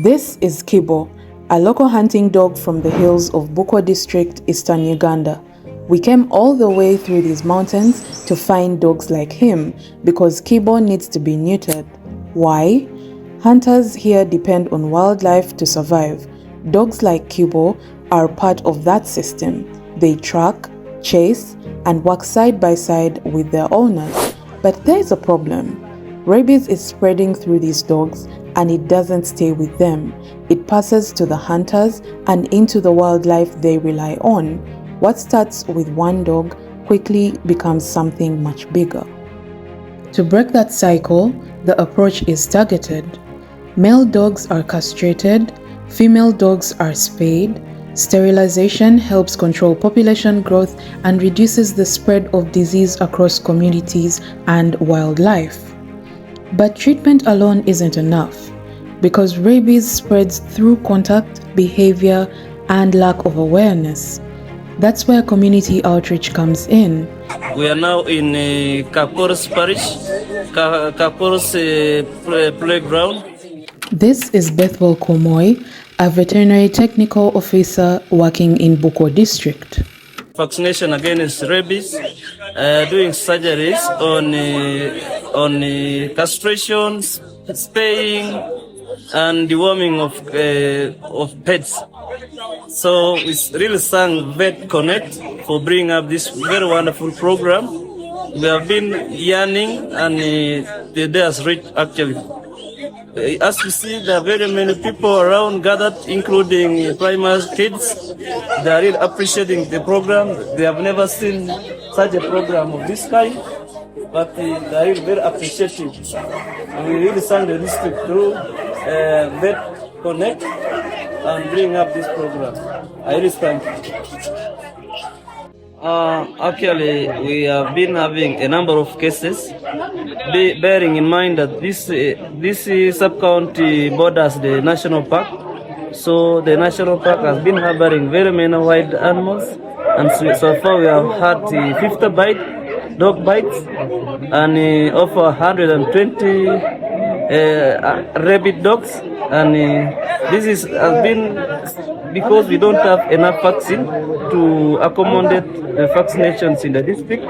This is Kibo, a local hunting dog from the hills of Bukwo District, eastern Uganda. We came all the way through these mountains to find dogs like him because Kibo needs to be neutered. Why? Hunters here depend on wildlife to survive. Dogs like Kibo are part of that system. They track, chase, and work side by side with their owners. But there is a problem. Rabies is spreading through these dogs and it doesn't stay with them. It passes to the hunters and into the wildlife they rely on. What starts with one dog quickly becomes something much bigger. To break that cycle, the approach is targeted. Male dogs are castrated, female dogs are spayed. Sterilization helps control population growth and reduces the spread of disease across communities and wildlife. But treatment alone isn't enough, because rabies spreads through contact, behavior, and lack of awareness. That's where community outreach comes in. We are now in Kaporos Parish, Kaporos playground. This is Bethwell Komoy, a veterinary technical officer working in Bukwo District. Vaccination against rabies, doing surgeries on castrations, spaying, and deworming of pets. So we really thank Vetconekt for bringing up this very wonderful program. We have been yearning, and the day has reached actually. As you see, there are very many people around gathered, including primary kids. They are really appreciating the program. They have never seen such a program of this kind, but they are really very appreciative. And we really thank the district through Vetconekt and bring up this program. I really thank you. Actually, we have been having a number of cases, bearing in mind that this sub-county borders the national park. So the national park has been harboring very many wild animals, and so far we have had 50 dog bites, and over 120 rabid dogs, and this has been because we don't have enough vaccine to accommodate the vaccinations in the district.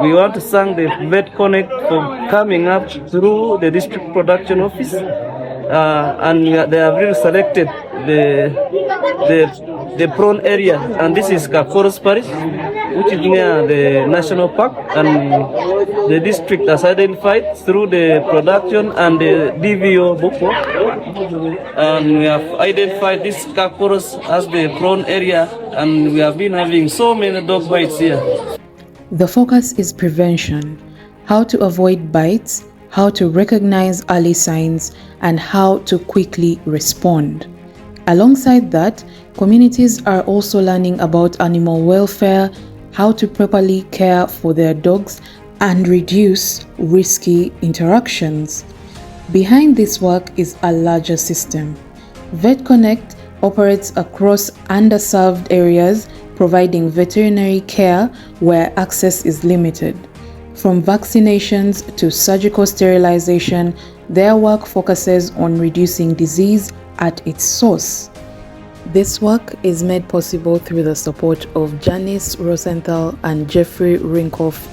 We want to thank the Vetconekt for coming up through the district production office, and they have really selected the prone area, and this is Kaporos Parish, which is near the national park, and the district has identified through the production and the DVO Bukwo, and we have identified this Kaporos as the prone area, and we have been having so many dog bites here. The focus is prevention, how to avoid bites, how to recognize early signs, and how to quickly respond. Alongside that, communities are also learning about animal welfare, how to properly care for their dogs, and reduce risky interactions. Behind this work is a larger system. Vetconekt operates across underserved areas, providing veterinary care where access is limited. From vaccinations to surgical sterilization, their work focuses on reducing disease at its source. This work is made possible through the support of Janice Rosenthal and Jeffrey Rinkoff,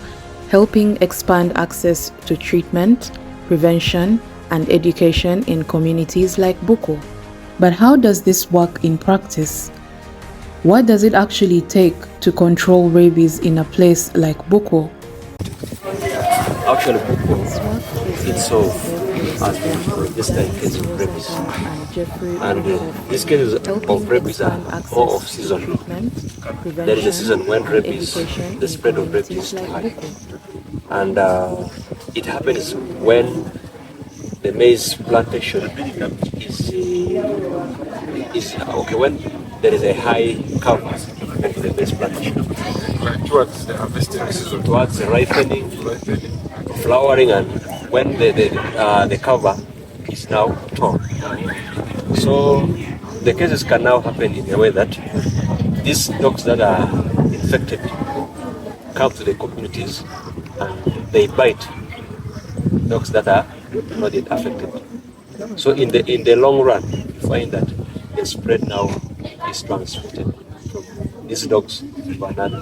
helping expand access to treatment, prevention, and education in communities like Bukwo. But how does this work in practice? What does it actually take to control rabies in a place like Bukwo? Actually, Bukwo itself has been registered case of rabies, and these cases of rabies are all of season. There is a season when rabies, the spread of rabies is too high, and it happens when the maize plantation is okay, when there is a high cover into the maize plantation. Like towards the harvesting season, towards the ripening, flowering, and when the cover is now torn. So the cases can now happen in a way that these dogs that are infected come to the communities and they bite dogs that are not yet affected. So in the long run, you find that the spread now is transmitted from these dogs to another.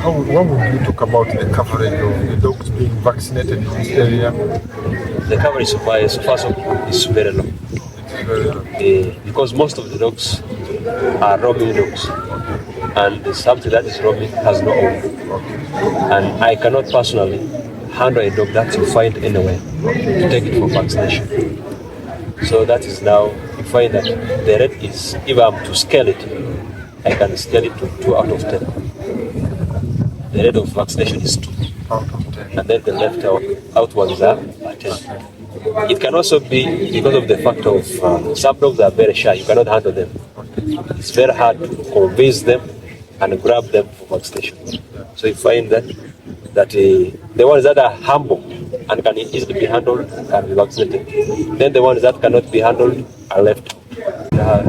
What would you talk about the coverage of the dogs being vaccinated in this area? The coverage so far is very low. Because most of the dogs are roaming dogs, and something that is roaming has no owner. And I cannot personally handle a dog that you find anywhere to take it for vaccination. So that is now, you find that the rate is, if I'm to scale it, I can scale it to 2 out of 10. The rate of vaccination is 2 Out of 10. and then the left out ones are 10. It can also be because of the fact of some dogs are very shy, you cannot handle them. It's very hard to convince them and grab them for vaccination. So you find that the ones that are humble and can easily be handled can be vaccinated. Then the ones that cannot be handled are left.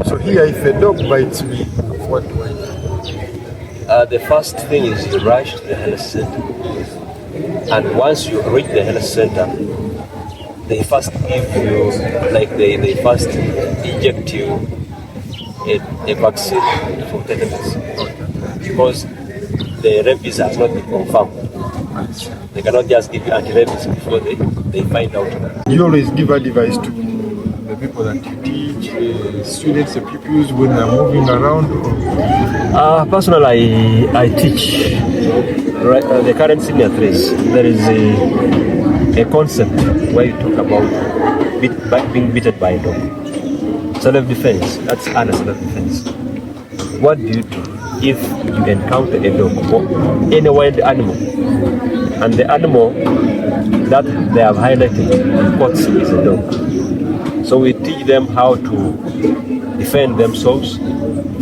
So here, if a dog bites me, what do I do? The first thing is you rush to the health center. And once you reach the health center, they first give you, they first inject you a vaccine for tetanus. Because the rabies has not been confirmed. They cannot just give you anti-rabies before they find out. Do you always give advice to the people that you teach, the students, the pupils when they're moving around? Personally, I teach the current senior threes. There is a concept where you talk about being bitten by a dog. Self-defense, that's under self-defense. What do you do if you encounter a dog or any wild animal, and the animal that they have highlighted reports is a dog? So we teach them how to defend themselves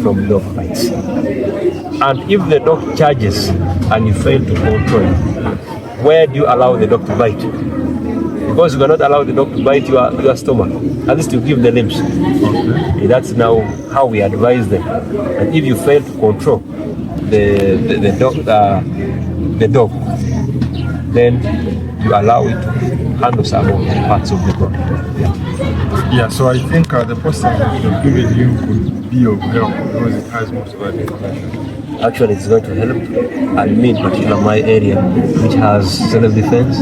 from dog bites. And if the dog charges and you fail to control it, where do you allow the dog to bite? Because you cannot allow the dog to bite your stomach. At least you give the limbs. Okay. That's now how we advise them. And if you fail to control the dog, then you allow it to handle some of the parts of the body. Yeah. So I think the poster that you've given you could be of help because it has most of that information. Actually, it's going to help, and me in particular, my area, which has self-defense,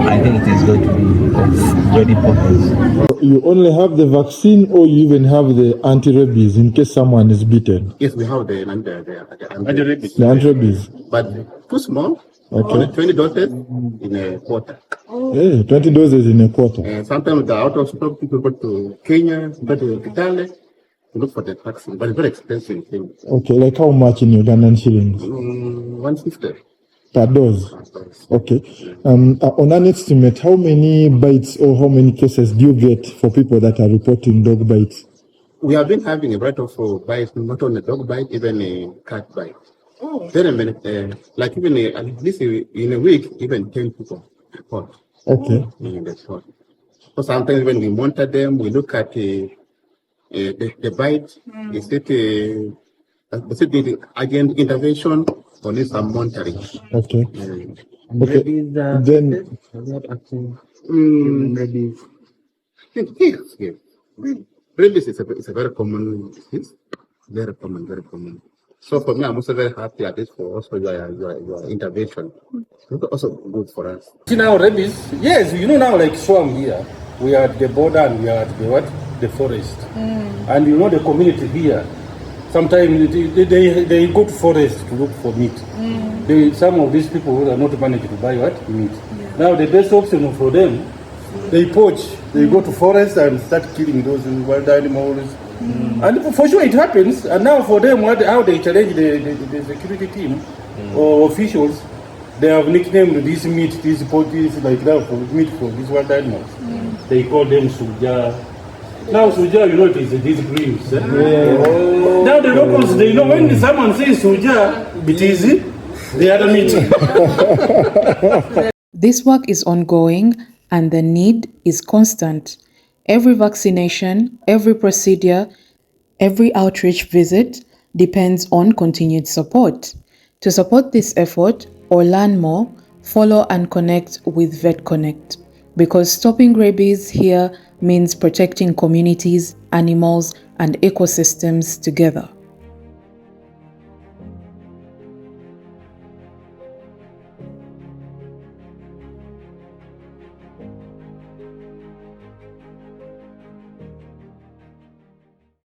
I think it is going to be of great importance. You only have the vaccine, or you even have the anti-rabies in case someone is bitten? Yes, we have the anti-rabies. The anti-rabies. But too small. Okay. Only 20 doses in a quarter. Hey, 20 doses in a quarter. And sometimes they're out of stock. People go to Kenya, go to Italy to look for the vaccine, but it's very expensive thing. Okay, like how much in Ugandan shillings? 150 per dose. Okay. On an estimate, how many bites or how many cases do you get for people that are reporting dog bites? We have been having a rate of bites, not only dog bite, even a cat bite. Very many, like even at least in a week, even 10 people report. Okay. In the spot. So sometimes when we monitor them, we look at the bite. Is it the agent intervention or need some monitoring? Okay. Okay. Then Yes. Rabies is a very common disease. Very common. So for me, I'm also very happy at this for also your intervention. It's also good for us. See now rabies, yes, now like Swam here, we are at the border and we are at the forest. And the community here, sometimes they go to forest to look for meat. Some of these people who are not managed to buy meat. Yeah. Now the best option for them, they poach. They go to forest and start killing those wild animals. And for sure it happens. And now for them, how they challenge the security team or officials, they have nicknamed this meat, these poaches like that for meat for these wild animals. They call them suja. Now suja, it is these greens. Now the locals, they know when someone says suja, it is the other meat. This work is ongoing and the need is constant. Every vaccination, every procedure, every outreach visit depends on continued support. To support this effort or learn more, follow and connect with Vetconekt, because stopping rabies here means protecting communities, animals, and ecosystems together.